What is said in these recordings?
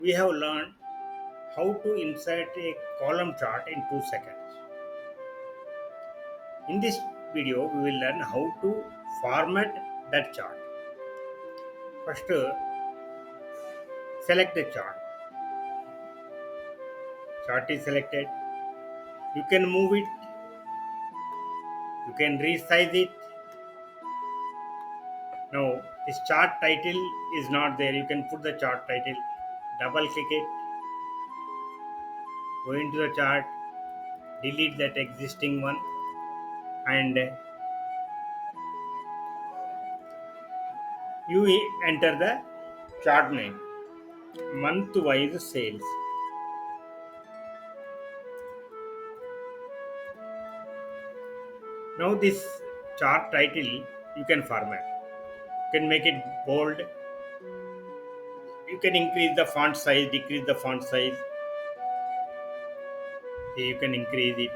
we have learned how to insert a column chart in 2 seconds. In this video, we will learn how to format that chart. First, select the chart. Chart is selected. You can move it, you can resize it. Now, this chart title is not there. You can put the chart title, double click it, go into the chart, delete that existing one, and you enter the chart name, month wise sales. Now, this chart title you can format. You can make it bold. You can increase the font size, decrease the font size. You can increase it,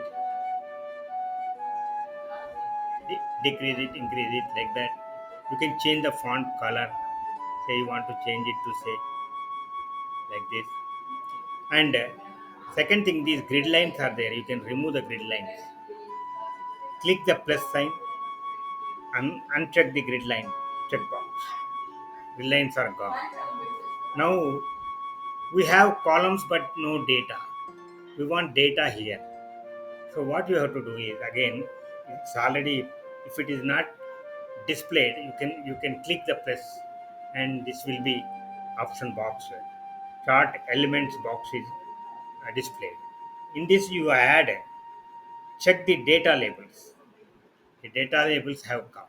decrease it, increase it like that. You can change the font color. Say you want to change it to say like this. And second thing, these grid lines are there. You can remove the grid lines. Click the plus sign and uncheck the grid line checkbox. Grid lines are gone. Now we have columns but no data. We want data here. So what you have to do is, again, it's already, if it is not displayed, you can click the plus and this will be option box. Chart elements box is displayed. In this you add, check the data labels. The data labels have come.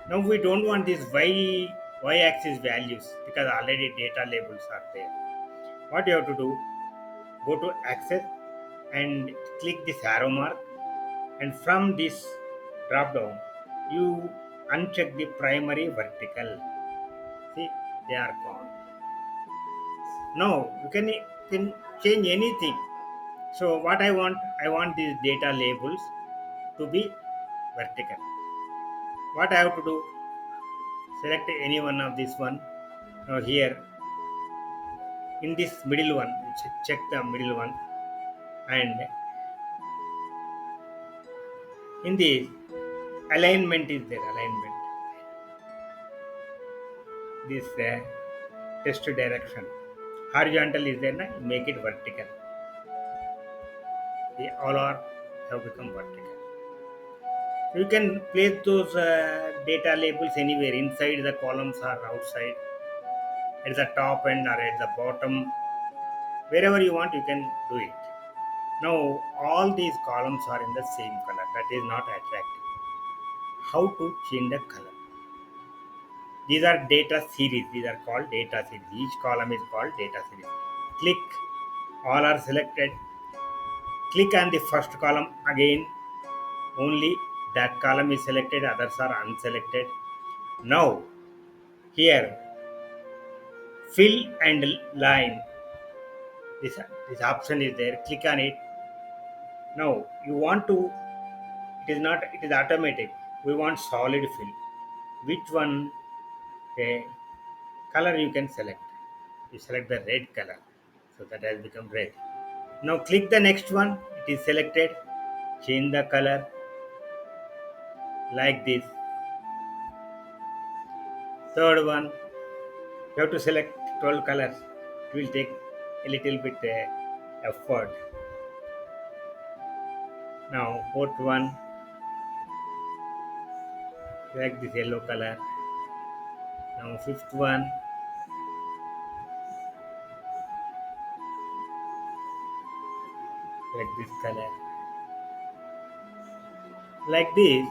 Now we don't want these y-axis values because already data labels are there. What you have to do, go to access and click this arrow mark, and from this drop down you uncheck the primary vertical. See, they are gone. Now you can change anything. So what I want these data labels to be vertical. What I have to do, select any one of this one. Now here in this middle one, check the middle one, and in the alignment is there, alignment, this test direction, horizontal is there na, make it vertical. They all are have become vertical. So you can place those data labels anywhere, inside the columns or outside, at the top end or at the bottom, wherever you want you can do it. Now all these columns are in the same color, that is not attractive. How to change the color? These are data series, these are called data series. Each column is called data series. Click, all are selected. Click on the first column again, only that column is selected, others are unselected. Now here, fill and line, this option is there, click on it. Now you want to, it is not, it is automatic. We want solid fill. Which one? Okay, color you can select. You select the red color, so that has become red. Now click the next one, it is selected. Change the color like this. Third one, you have to select 12 colors. It will take a little bit effort. Now fourth one, select this yellow color. Now fifth one, select this color. Like this,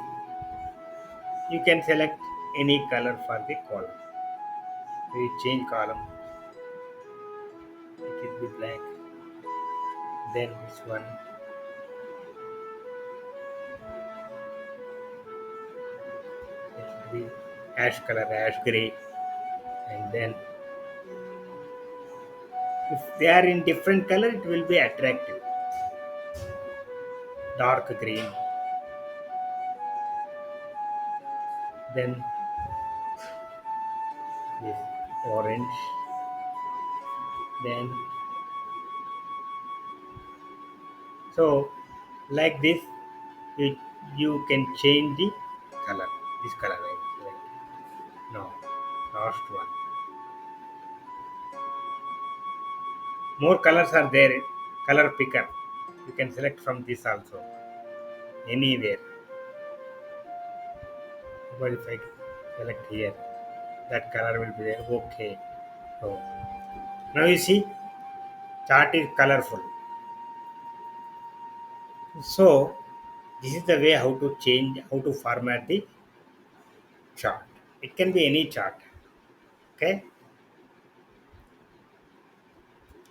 you can select any color for the column. We change column, it will be black. Then this one, it will be ash color, ash gray. And then if they are in different color, it will be attractive. Dark green. Then this orange. Then so like this, you, you can change the color. This color, right? No, last one. More colors are there. Color picker. You can select from this also. Anywhere. But if I select here, that color will be there. Okay. So now you see, chart is colorful. So this is the way how to change, how to format the chart. It can be any chart. Okay.